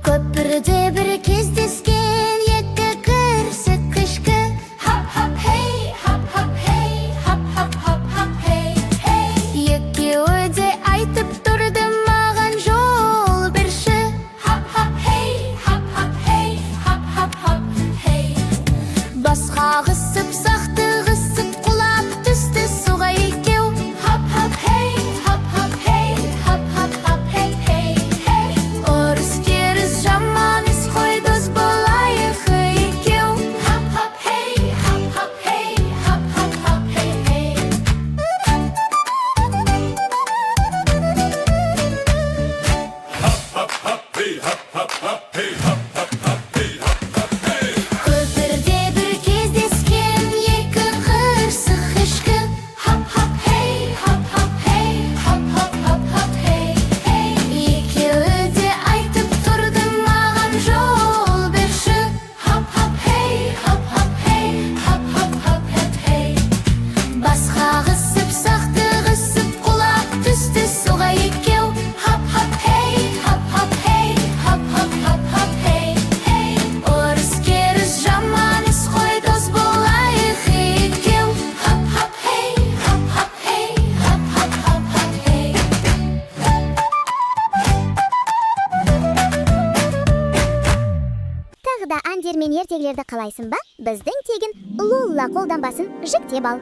Köprüde bir кездескен екі кірсік кішкі. Hop hop hey, hop hop hey, hop hop hop hop hey, hey. Екеуі де айтып тұрды маған жол берші. Hop hop hey, hop hop hey, hop hop hop hey. Басқа қысып сақтығысып құлап түсті суға екеу. Hop hop hey, hop hop hey, hop hop hop hey, hey, hey. Орыс керіс жаман іс қой, дос болайық екеу. Hop hop hey, hop hop hey, hop hop hop hey, hey. Көпірде бір кездескен екі қырсық ішкі. Hop hop hey, hop hop hey, hop hop hop hop hey, hey. Екеуі де айтып тұрды маған жол берші. Hop hop hey, hop hop hey, hop hop hop hop hey. Басқа қысып сақтығысып құлап түсті суға екеу. Hop hop hey, hop hop hey, hop hop hop hop hey, hey. Орыс керіс жаман іс қой, дос болайық екеу. Hop hop hey, hop hop hey, hop hop hop hop hey. Тағы да андер мен ертегілерді қалайсың ба? Біздің тегін Лолла қолданбасын жүктеп ал.